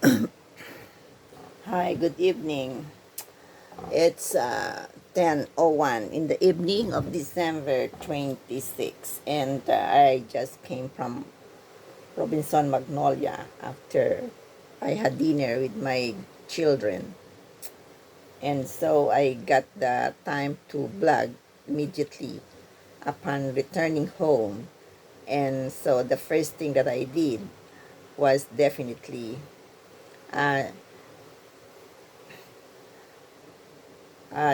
Hi, good evening. It's 10:01 in the evening of December 26, and I just came from Robinson Magnolia after I had dinner with my children. And so I got the time to blog immediately upon returning home. And so the first thing that I did was definitely uh,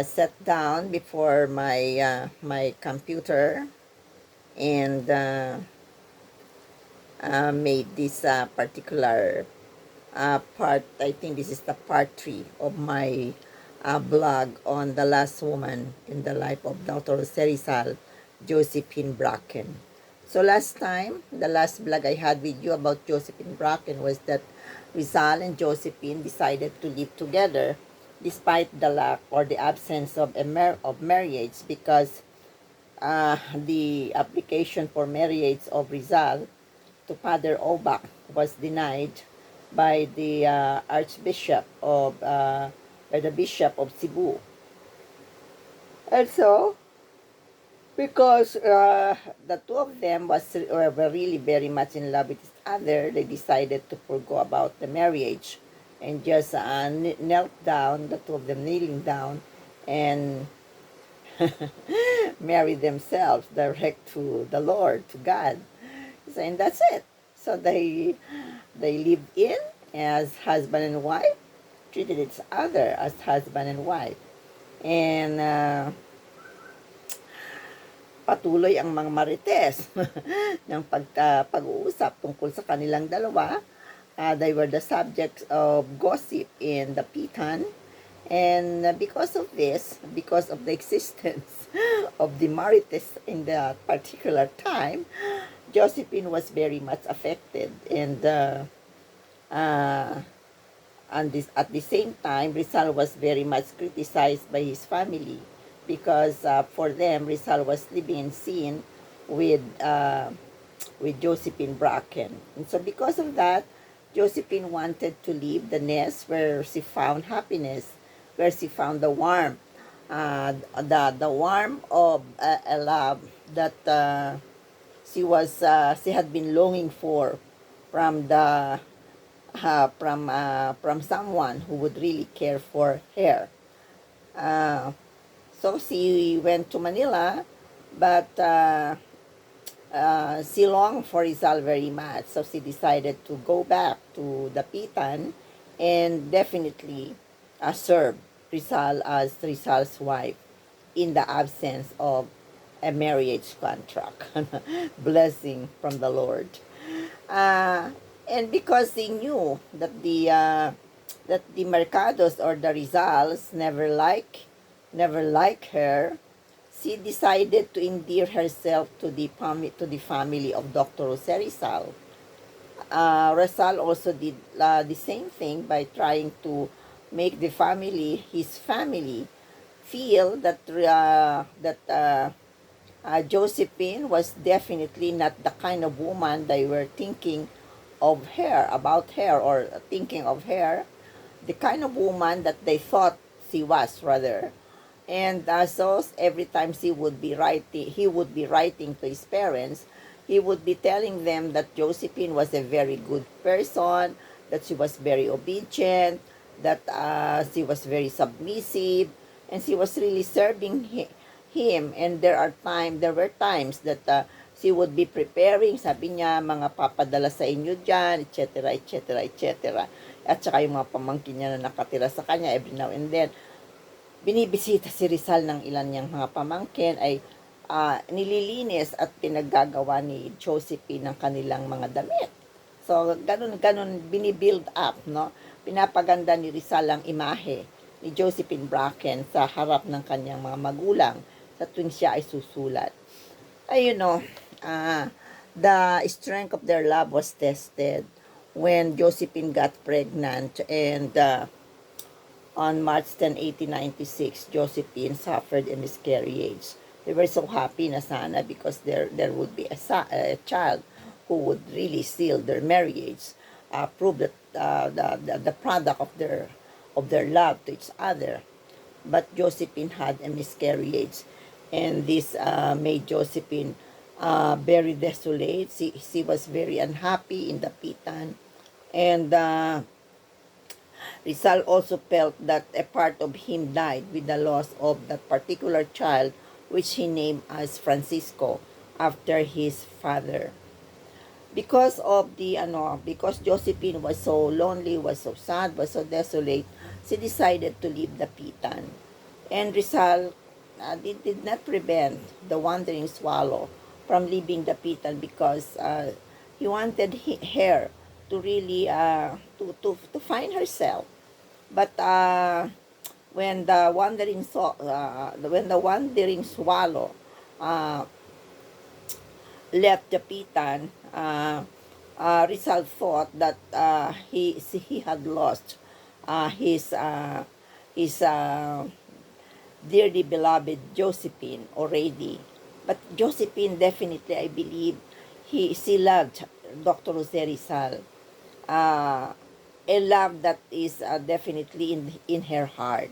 sat down before my computer and made this particular part. I think this is the part 3 of my blog on the last woman in the life of Dr. Rizal, Josephine Bracken. So last time, the last blog I had with you about Josephine Bracken was that Rizal and Josephine decided to live together despite the lack or the absence of of marriage, because the application for marriage of Rizal to Father Obak was denied by the Archbishop of by the Bishop of Cebu. And so, because the two of them were really very much in love with each other, they decided to forgo about the marriage and just knelt down, the two of them kneeling down, and marry themselves direct to the Lord, to God. So, and that's it. So they lived in as husband and wife, treated each other as husband and wife. And patuloy ang mga marites ng pag-uusap tungkol sa kanilang dalawa. They were the subjects of gossip in the Pitan. And because of this, because of the existence of the marites in that particular time, Josephine was very much affected. And uh, at the same time, Rizal was very much criticized by his family because for them, Rizal was living in sin with Josephine Bracken. And so because of that, Josephine wanted to leave the nest where she found happiness, where she found the warmth, the warmth of a love that she had been longing for from the from someone who would really care for her. Uh, so she went to Manila, but she longed for Rizal very much. So she decided to go back to the Pitan and definitely serve Rizal as Rizal's wife in the absence of a marriage contract. Blessing from the Lord. Uh, and because they knew that the Mercados or the Rizals never like her, she decided to endear herself to the family of Dr. Jose Rizal. Rizal also did the same thing by trying to make the family, his family, feel that Josephine was definitely not the kind of woman they were thinking of her, about her, or thinking of her, the kind of woman that they thought she was, rather. And so every time he would be writing to his parents, he would be telling them that Josephine was a very good person, that she was very obedient, that she was very submissive, and she was really serving him. And there were times that she would be preparing, sabi niya, mga papadala sa inyo dyan, etc., etc., etc. At saka yung mga pamangkin niya na nakatira sa kanya every now and then binibisita si Rizal ng ilan niyang mga pamangkin, ay nililinis at pinaggagawa ni Josephine ng kanilang mga damit. So, ganun binibuild up, no? Pinapaganda ni Rizal ang imahe ni Josephine Bracken sa harap ng kanyang mga magulang sa tuwing siya ay susulat. Ay, the strength of their love was tested when Josephine got pregnant, and on March 10, 1896, Josephine suffered a miscarriage. They were so happy na sana because there would be a child who would really seal their marriage, prove that the product of their love to each other. But Josephine had a miscarriage, and this made Josephine very desolate. She was very unhappy in the Pitan, and Rizal also felt that a part of him died with the loss of that particular child, which he named as Francisco after his father. Because of the because Josephine was so lonely, was so sad, was so desolate, she decided to leave the Pitan. And Rizal did not prevent the wandering swallow from leaving the Pitan because he wanted her to really to find herself. But when the wandering swallow uh, left the Pitan, Rizal thought that he had lost uh, his uh, his dearly beloved Josephine already. But Josephine definitely, I believe, she loved Dr. Jose Rizal. Uh, a love that is definitely in her heart,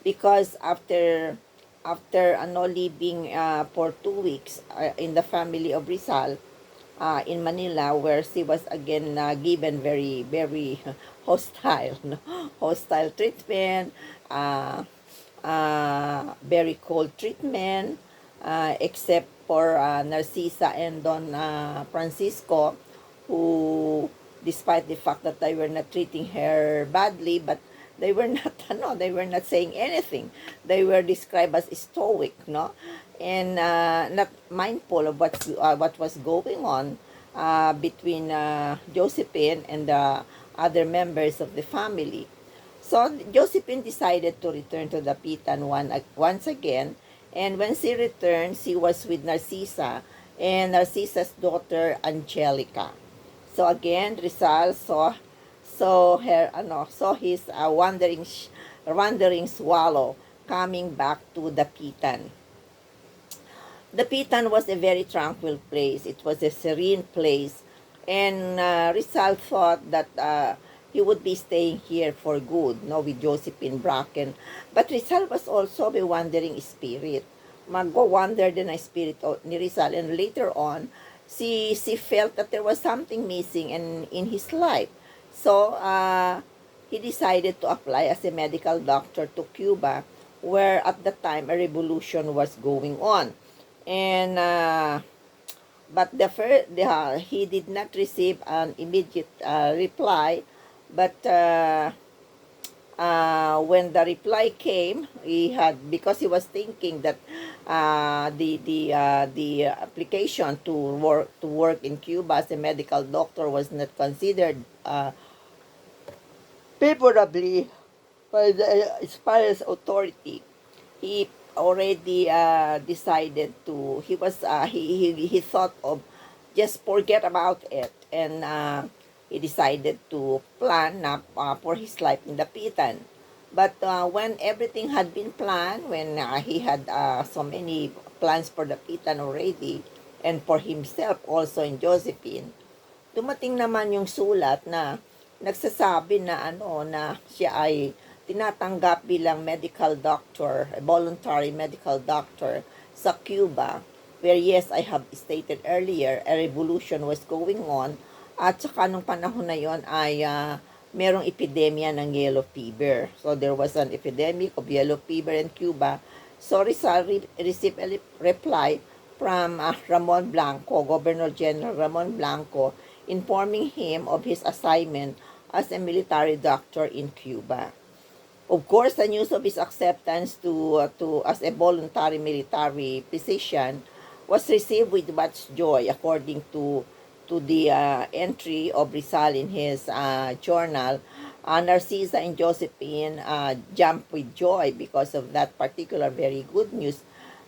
because after living for 2 weeks in the family of Rizal in Manila, where she was again given very hostile, no? Hostile treatment, uh, very cold treatment, except for Narcisa and Don Francisco, who, despite the fact that they were not treating her badly, but they were not they were not saying anything. They were described as stoic, no, and not mindful of what was going on between Josephine and the other members of the family. So Josephine decided to return to the Pitan once again, and when she returned, she was with Narcisa and Narcisa's daughter Angelica. So again, Rizal saw his wandering swallow coming back to the Pitan. The Pitan was a very tranquil place. It was a serene place. And Rizal thought that he would be staying here for good, no, with Josephine, Bracken. But Rizal was also a wandering spirit. Magwa-wander din ang spirit ni Rizal. And later on, she felt that there was something missing in his life. So, he decided to apply as a medical doctor to Cuba, where at the time a revolution was going on. And but he did not receive an immediate reply, but when the reply came, he had, because he was thinking that the application to work in Cuba as a medical doctor was not considered favorably by the Spanish authority. He already decided to, he thought of just forget about it, and he decided to plan for his life in the Pitan. But when everything had been planned, when he had so many plans for the Pitan already, and for himself also in Josephine, dumating naman yung sulat na nagsasabi na na siya ay tinatanggap bilang medical doctor, a voluntary medical doctor sa Cuba, where, yes, I have stated earlier, a revolution was going on, at saka nung panahon na yon ay merong epidemya ng yellow fever. So there was an epidemic of yellow fever in Cuba. So Rizal received a reply from Ramon Blanco, Governor General Ramon Blanco, informing him of his assignment as a military doctor in Cuba. Of course, the news of his acceptance to as a voluntary military physician was received with much joy, according to the entry of Rizal in his journal. Narcisa and Josephine jumped with joy because of that particular very good news.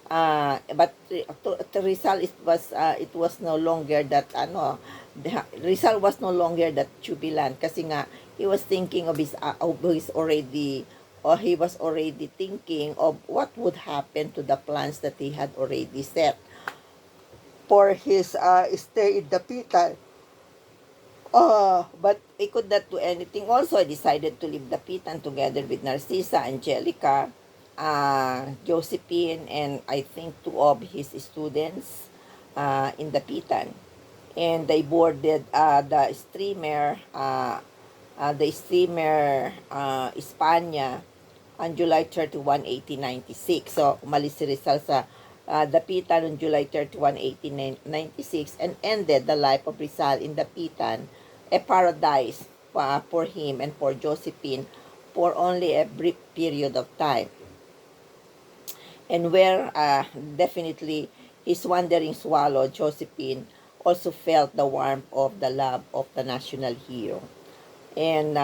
But to Rizal, it was no longer that Rizal was no longer that jubilant, kasi nga he was thinking of his already, or he was already thinking of what would happen to the plans that he had already set for his stay in the Pitan. But he could not do anything. Also, I decided to leave the Pitan together with Narcisa, Angelica, Josephine, and I think two of his students in the Pitan. And they boarded the steamer Espanya on July 31, 1896. So, umalis si Rizal sa Dapitan on July 31, 1896 and ended the life of Rizal in Dapitan, a paradise for him and for Josephine for only a brief period of time. And where definitely his wandering swallow, Josephine, also felt the warmth of the love of the national hero. And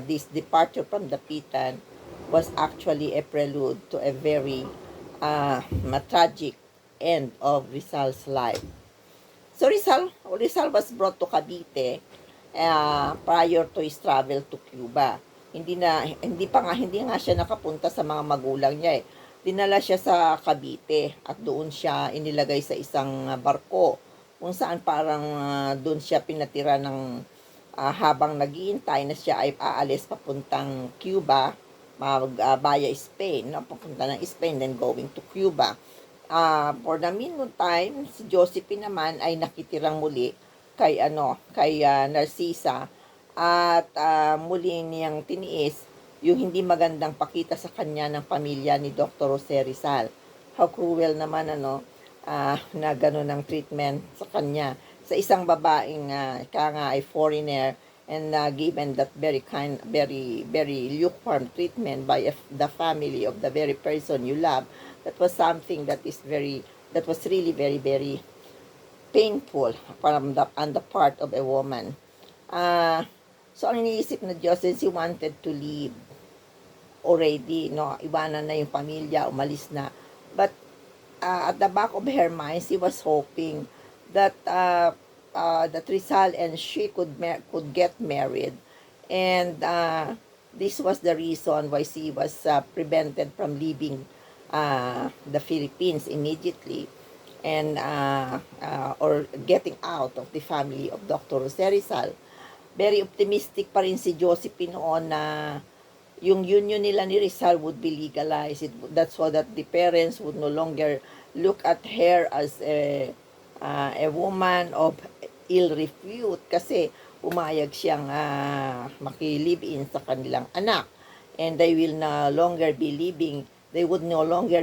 this departure from the Pitan was actually a prelude to a very tragic end of Rizal's life. So Rizal was brought to Cavite prior to his travel to Cuba. Hindi nga siya nakapunta sa mga magulang niya eh. Dinala siya sa Cavite at doon siya inilagay sa isang barko kung saan parang doon siya pinatira ng habang naghihintay na siya ay aalis papuntang Cuba, via Spain, no? Papunta ng Spain, then going to Cuba. For the meantime, si Josephine naman ay nakitirang muli kay Narcisa at muli niyang tiniis yung hindi magandang pakita sa kanya ng pamilya ni Dr. Jose Rizal. How cruel naman na gano'n ang treatment sa kanya sa isang babaeng ay foreigner and given that very lukewarm treatment by the family of the very person you love. That was something that was really very painful on the part of a woman. So ang iniisip na Diyos, since he wanted to leave already, no, iwanan na yung pamilya, umalis na. But at the back of her mind, she was hoping that that Rizal and she could get married, and this was the reason why she was prevented from leaving the Philippines immediately and or getting out of the family of Dr. Jose Rizal. Very optimistic pa rin si Josephine noon na yung union nila ni Rizal would be legalized. That's so that the parents would no longer look at her as a woman of ill repute kasi umayag siyang makilive-in sa kanilang anak. And they would no longer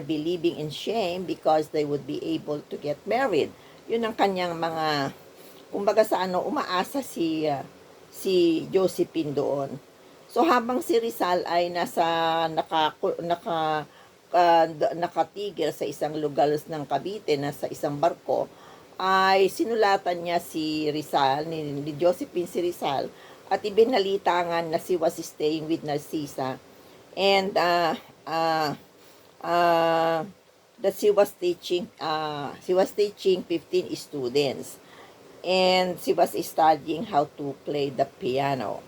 be living in shame because they would be able to get married. Yun ang kanyang mga, kumbaga sa umaasa si Josephine doon. So habang si Rizal ay nakatigil sa isang lugar ng Cavite, sa isang barko, ay sinulatan niya si Rizal, ni Josephine si Rizal, at ibinalitangan na she was staying with Narcisa and that she was teaching 15 students and she was studying how to play the piano.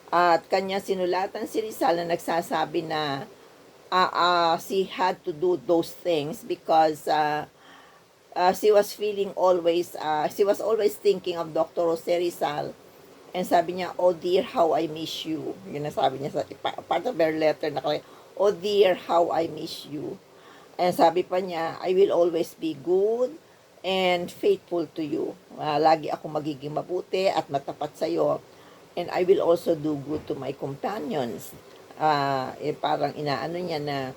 At kanya sinulatan si Rizal na nagsasabi na she had to do those things because she was always thinking of Dr. Jose Rizal, and sabi niya, "Oh dear, how I miss you." Yun na sabi niya sa part of her letter na kaya, "Oh dear, how I miss you." And sabi pa niya, "I will always be good and faithful to you." Lagi ako magiging mabuti at matapat sa iyo. And I will also do good to my companions. Parang inaano niya na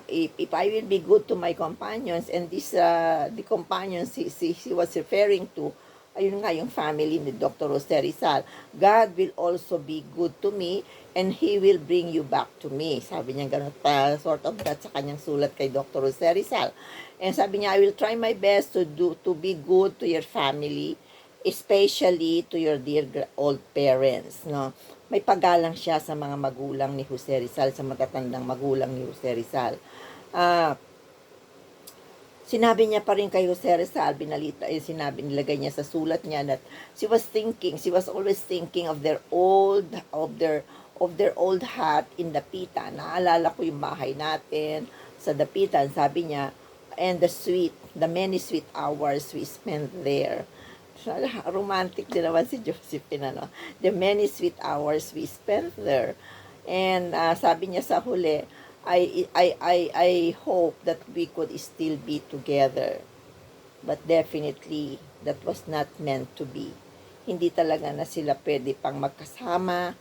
if I will be good to my companions, and the companions he was referring to, ayun nga yung family ni Dr. Jose Rizal, God will also be good to me and He will bring you back to me. Sabi niya ganun pa, sort of that sa kanyang sulat kay Dr. Jose Rizal. And sabi niya, I will try my best to be good to your family, especially to your dear old parents, no? May paggalang siya sa mga magulang ni Jose Rizal, sa matatandang magulang ni Jose Rizal. Sinabi niya pa rin kay Jose Rizal, nilagay niya sa sulat niya that she was always thinking of their old hut in Dapitan. Naalala ko yung bahay natin sa Dapitan, sabi niya, and the many sweet hours we spent there. romantic din naman si Josephine, ano. The many sweet hours we spent there. And sabi niya sa huli, I hope that we could still be together. But definitely, that was not meant to be. Hindi talaga na sila pwede pang magkasama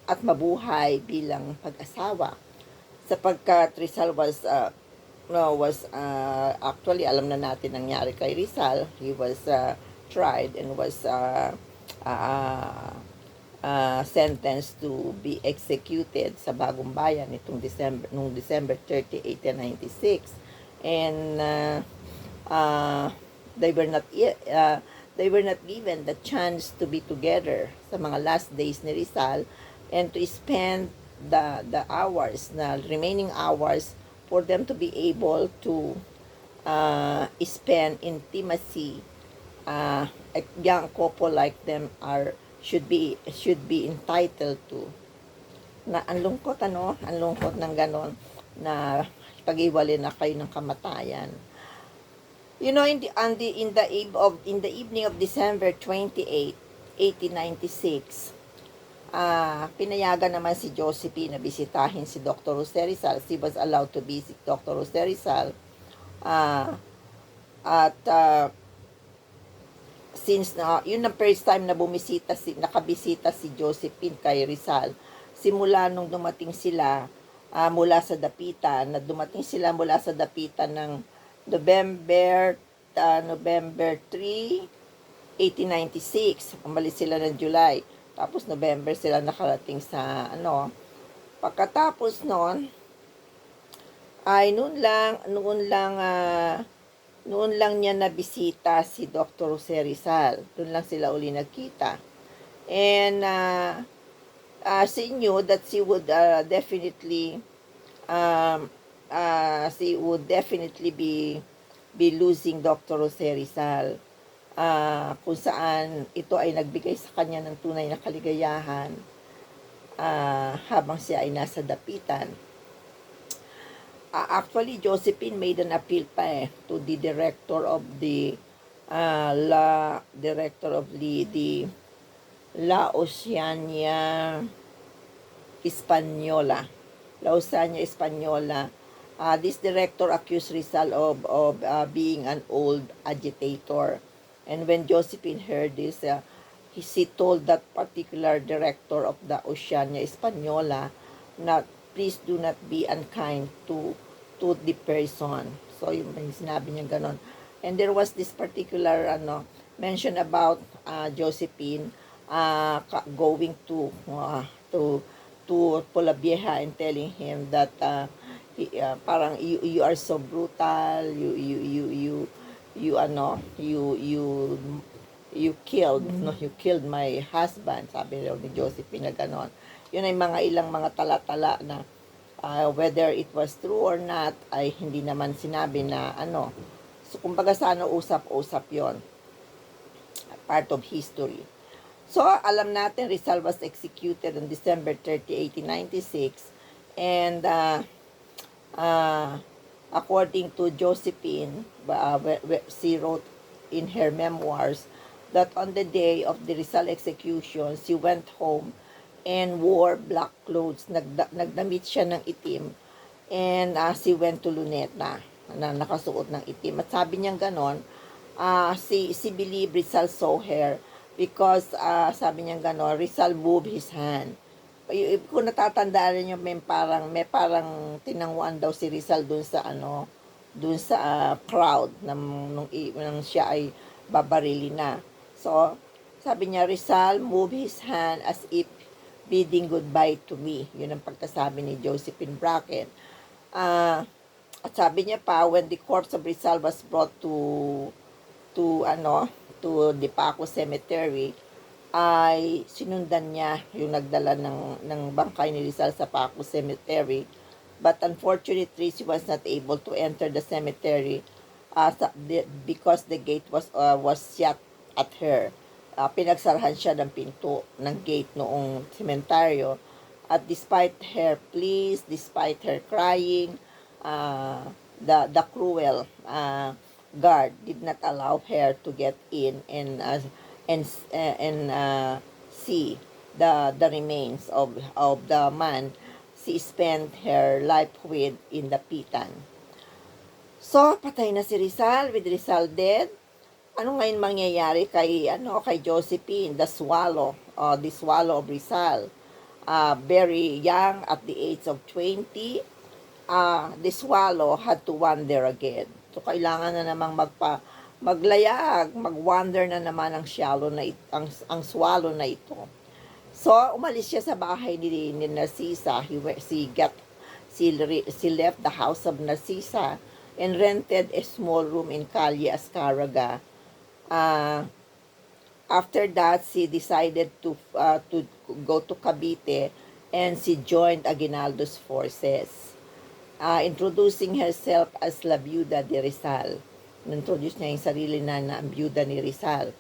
at mabuhay bilang pag-asawa. Sapagkat Rizal was actually, alam na natin nangyari kay Rizal. He was tried and was uh, sentenced to be executed sa Bagong Bayan noong December 30, 1896. And they were not given the chance to be together sa mga last days ni Rizal and to spend the hours, na remaining hours, for them to be able to spend intimacy. A young couple like them should be entitled to. Na ang lungkot, ano, ang lungkot ng ganon, na pag-iwalay na kayo ng kamatayan. You know, in the evening of December 28, 1896, pinayagan naman si Josephine na bisitahin si Dr. Jose Rizal. She was allowed to visit Dr. Jose Rizal. Since yun ang first time na nakabisita si Josephine kay Rizal, simula nung dumating sila mula sa dapitan, ng November 3, 1896. Umalis sila ng July. Tapos November sila nakarating sa Pagkatapos noon ay noon lang niya nabisita si Dr. Jose Rizal. Doon lang sila uli nagkita. And she knew that she would definitely be losing Dr. Jose Rizal. Kung saan ito ay nagbigay sa kanya ng tunay na kaligayahan habang siya ay nasa dapitan. Actually, Josephine made an appeal pa to the director of the La Oceania Española. This director accused Rizal of being an old agitator. And when Josephine heard this, she told that particular director of the Oceania Española, please do not be unkind to the person. So yung sinabi niya ganon. And there was this particular mention about Josephine going to Puebla Vieja and telling him that parang you are so brutal, you killed my husband, sabi ni Josephine na ganon. Yun ay ilang mga tala-tala na whether it was true or not ay hindi naman sinabi na so kumbaga sa usap-usap yon, part of history. So alam natin Rizal was executed on December 30, 1896, and according to Josephine, she wrote in her memoirs that on the day of the Rizal execution, she went home and wore black clothes. Nagdamit siya ng itim, and she went to Luneta na nakasuot ng itim. At sabi niya ganon, she believed Rizal saw her because sabi niya ganon, Rizal moved his hand. Kung natatandaan niyo, may parang tinanguan daw si Rizal dun sa crowd nang siya ay babarili na. So sabi niya, Rizal moved his hand as if bidding goodbye to me. Yun ang pagkasabi ni Josephine Bracken. At sabi niya pa, when the corpse of Rizal was brought to the Paco Cemetery, ay sinundan niya yung nagdala ng bangkay ni Rizal sa Paco Cemetery. But unfortunately, she was not able to enter the cemetery because the gate was shut at her. Pinagsarahan siya ng pinto ng gate noong sementeryo. At despite her pleas, despite her crying, the cruel guard did not allow her to get in, and and see the remains of the man she spent her life with in the Pitan. So, patay na si Rizal. With Rizal dead, ano ngayon mangyayari kay Josephine, the swallow, the swallow of Rizal? Very young at the age of 20, the swallow had to wander again. So, kailangan na namang maglayag, magwander na naman ang shallow na ang swallow na ito. So, umalis siya sa bahay ni Narcisa. She left the house of Narcisa and rented a small room in Calle Ascaraga. After that, she decided to go to Cavite, and she joined Aguinaldo's forces, introducing herself as La Viuda de Rizal. Introduce niya yung sarili na byuda ni Rizal.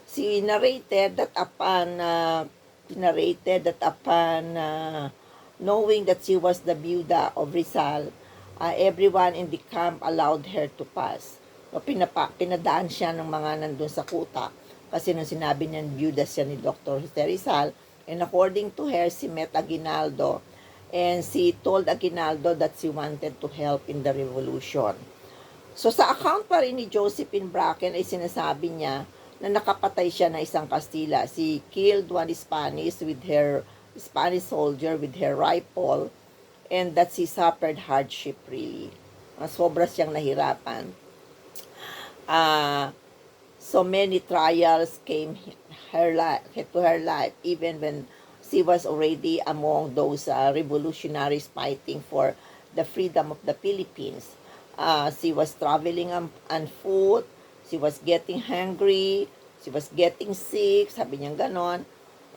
She narrated that upon knowing that she was the byuda of Rizal, everyone in the camp allowed her to pass. So, pinadaan siya ng mga nandun sa kuta kasi nung sinabi niya byuda siya ni Dr. Rizal, and according to her, she met Aguinaldo and she told Aguinaldo that she wanted to help in the revolution. So sa account pa rin ni Josephine Bracken ay sinasabi niya na nakapatay siya na isang Kastila. She killed one Spanish soldier with her rifle, and that she suffered hardship really. Sobra siyang nahirapan. So many trials came to her life, even when she was already among those revolutionaries fighting for the freedom of the Philippines. She was traveling on foot, she was getting hungry, she was getting sick, sabi niya ganon.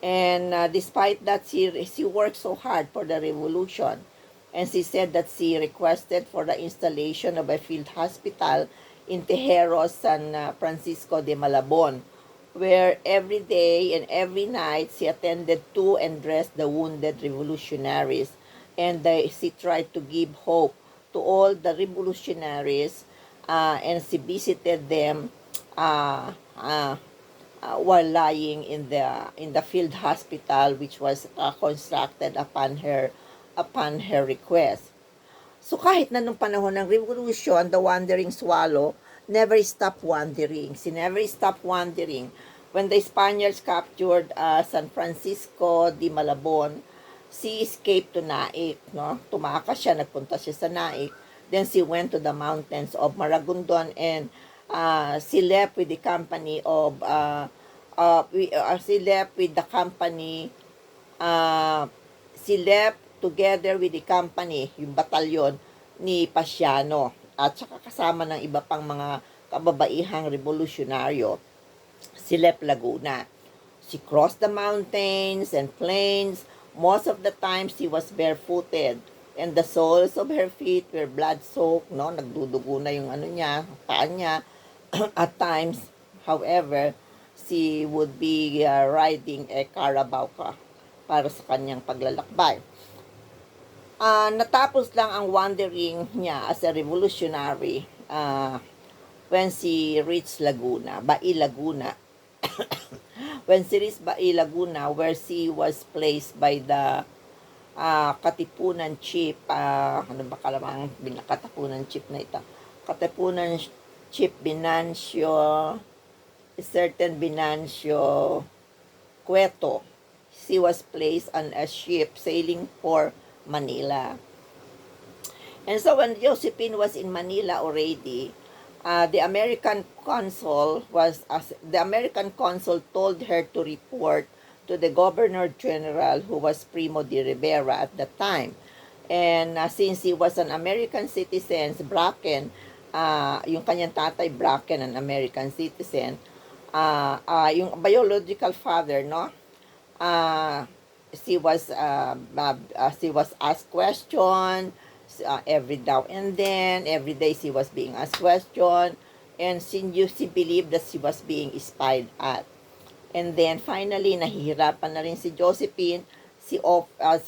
And despite that, she worked so hard for the revolution. And she said that she requested for the installation of a field hospital in Tejeros, San Francisco de Malabon, where every day and every night she attended to and dressed the wounded revolutionaries. And she tried to give hope to all the revolutionaries, and she visited them while lying in the field hospital, which was constructed upon her request. So kahit na nung panahon ng revolution, the wandering swallow never stopped wandering. She never stopped wandering. When the Spaniards captured San Francisco de Malabon, she escaped to Naik, no? Tumakas siya, nagpunta siya sa Naik. Then she went to the mountains of Maragondon, and she left with the company of she left together with the company, yung batalyon ni Pasiano, at saka kasama ng iba pang mga kababaihang revolusyonaryo. She left Laguna. She crossed the mountains and plains. Most of the time, she was barefooted, and the soles of her feet were blood-soaked, no? Nagdudugo na yung paa niya. At times, however, she would be riding a carabao para sa kanyang paglalakbay. Natapos lang ang wandering niya as a revolutionary when she reached Laguna, Bai Laguna. When she reached Bai Laguna, where she was placed by the Katipunan Chief, ano ba kalamang Katipunan Chief na ito? Katipunan Chief Binancio, certain Binancio Cueto. She was placed on a ship sailing for Manila. And so when Josephine was in Manila already, the American consul told her to report to the Governor General, who was Primo de Rivera at the time. And since he was an American citizen, Bracken, yung kanyang tatay Bracken, an American citizen, yung biological father, no? She was asked question every now and then. Every day she was being asked question, and she believed that she was being spied at. And then finally, nahihirapan na rin si Josephine. She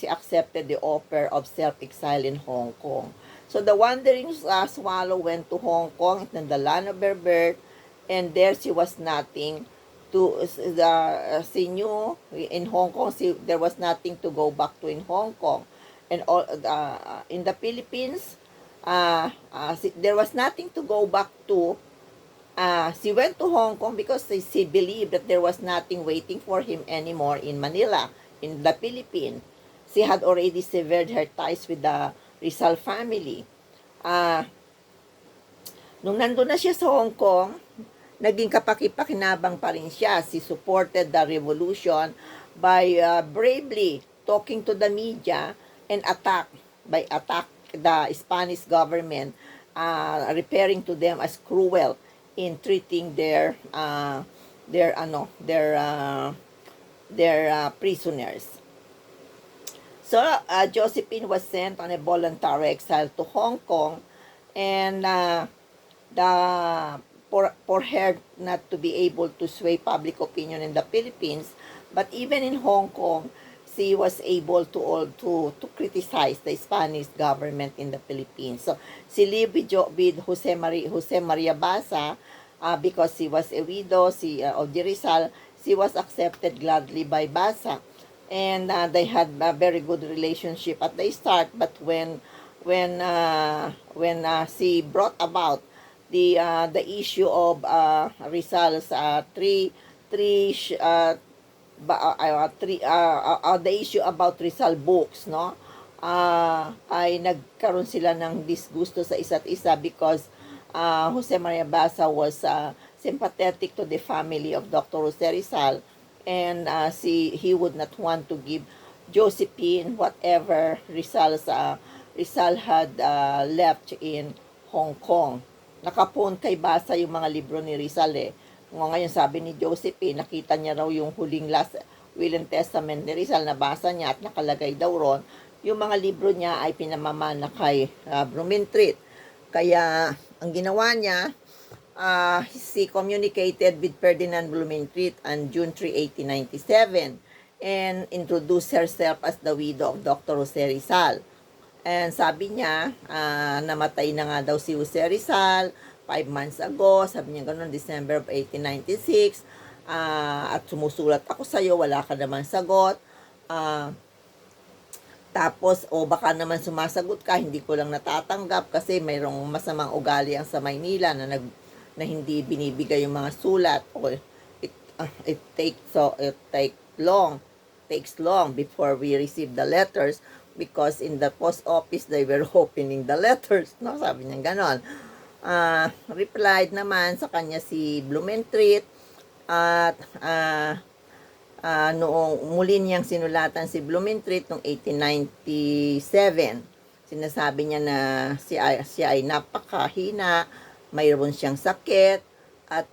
accepted the offer of self-exile in Hong Kong. So the wandering swallow went to Hong Kong, in the land of her birth, and there she was nothing she knew in Hong Kong, there was nothing to go back to in Hong Kong, and all in the Philippines, there was nothing to go back to. She went to Hong Kong because she believed that there was nothing waiting for him anymore in Manila, in the Philippines. She had already severed her ties with the Rizal family. Nung nandun na siya sa Hong Kong, naging kapakipakinabang pa rin siya. She supported the revolution by bravely talking to the media and attack the Spanish government, referring to them as cruel in treating their prisoners. So Josephine was sent on a voluntary exile to Hong Kong, and for her not to be able to sway public opinion in the Philippines, but even in Hong Kong, she was able to criticize the Spanish government in the Philippines. So she lived with Jose Maria Basa, because she was a widow of the Rizal. She was accepted gladly by Basa, and they had a very good relationship at the start. But when she brought about the issue of Rizal's the issue about Rizal books, no? Ay nagkaroon sila ng disgusto sa isa't isa because Jose Maria Basa was sympathetic to the family of Dr. Jose Rizal, and he would not want to give Josephine whatever Rizal had left in Hong Kong. Nakapon kay Basa yung mga libro ni Rizal eh. Ngayon sabi ni Josephine, nakita niya raw yung huling last will and testament ni Rizal, nabasa niya at nakalagay daw ron, yung mga libro niya ay pinamamana kay Blumentritt. Kaya ang ginawa niya, she communicated with Ferdinand Blumentritt on June 3, 1897 and introduced herself as the widow of Dr. Jose Rizal. And sabi niya, namatay na nga daw si Jose Rizal 5 months ago. Sabi niya gano'n, December of 1896. At sumusulat ako sa'yo, wala ka naman sagot. Tapos, baka naman sumasagot ka, hindi ko lang natatanggap kasi mayroong masamang ugali ang sa Maynila na hindi binibigay yung mga sulat. It takes long before we receive the letters, because in the post office they were opening the letters, no? Sabi niya ganon. Replied naman sa kanya si Blumentritt, at noong muli niyang sinulatan si Blumentritt noong 1897. Sinasabi niya na siya ay napakahina, mayroon siyang sakit,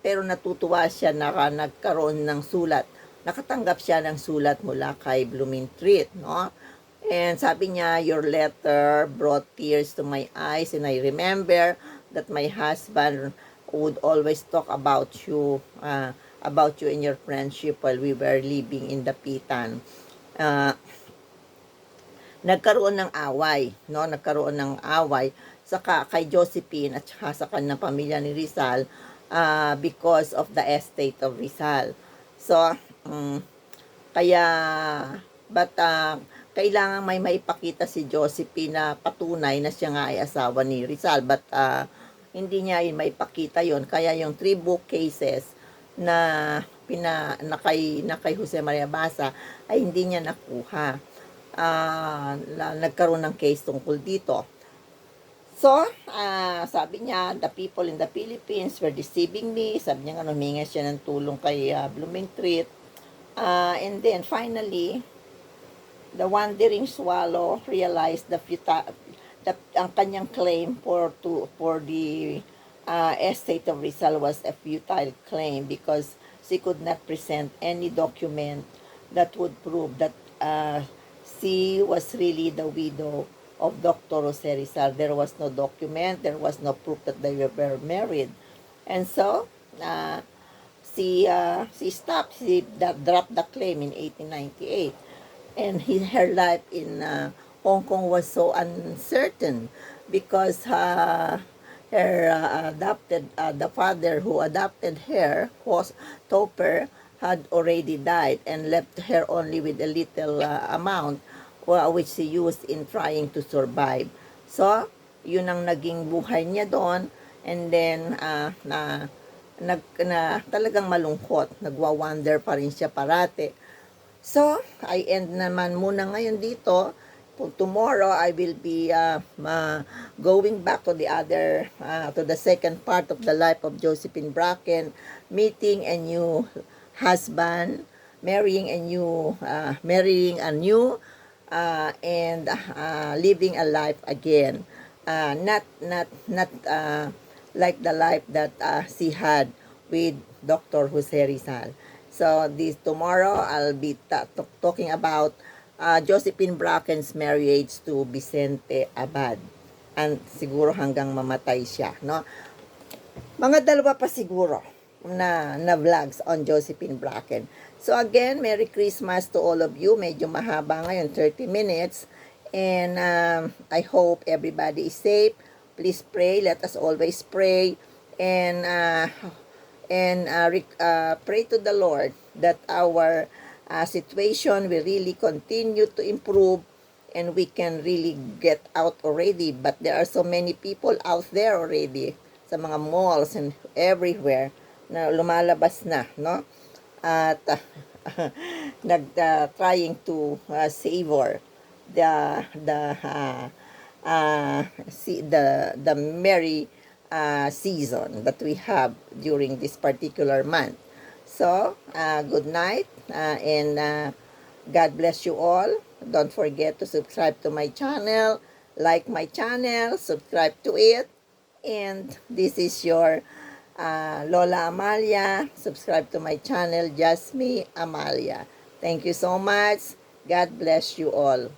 pero natutuwa siya na nagkaroon ng sulat. Nakatanggap siya ng sulat mula kay Blumentritt, no? And sabi niya, your letter brought tears to my eyes, and I remember that my husband would always talk about you and your friendship while we were living in the Pitan. Nagkaroon ng away, no? Nagkaroon ng away kay Josephine at sa kanyang pamilya ni Rizal, because of the estate of Rizal. So, kailangan may maipakita si Josephine na patunay na siya nga ay asawa ni Rizal, but hindi niya maipakita yon. Kaya yung 3 book cases na kay Jose Maria Basa ay hindi niya nakuha. Nagkaroon ng case tungkol dito. So, sabi niya, the people in the Philippines were deceiving me. Sabi niya nga, huminga siya ng tulong kay Blumentritt. And then finally, the wandering swallow realized ang kanyang claim for the estate of Rizal was a futile claim, because she could not present any document that would prove that she was really the widow of Dr. Jose Rizal. There was no document, there was no proof that they were married. And so, she dropped the claim in 1898. And her life in Hong Kong was so uncertain, because the father who adopted her, Topper, had already died and left her only with a little amount which she used in trying to survive. So, yun ang naging buhay niya doon. And then, talagang malungkot. Nagwa-wonder pa rin siya parate. So, I end naman muna ngayon dito. Tomorrow, I will be going back to to the second part of the life of Josephine Bracken, meeting a new husband, marrying a new, and living a life again. Not like the life that she had with Dr. Jose Rizal. So this tomorrow I'll be talking about Josephine Bracken's marriage to Vicente Abad. And siguro hanggang mamatay siya, no? Mga dalawa pa siguro na vlogs on Josephine Bracken. So again, Merry Christmas to all of you. Medyo mahaba ngayon, 30 minutes. And I hope everybody is safe. Please pray. Let us always pray. And pray to the Lord that our situation will really continue to improve and we can really get out already. But there are so many people out there already sa mga malls and everywhere na lumalabas na, no? At trying to savor the merry season that we have during this particular month. So, good night and God bless you all. Don't forget to subscribe to my channel, like my channel, subscribe to it. And this is your Lola Amalia. Subscribe to my channel, Just Me Amalia. Thank you so much. God bless you all.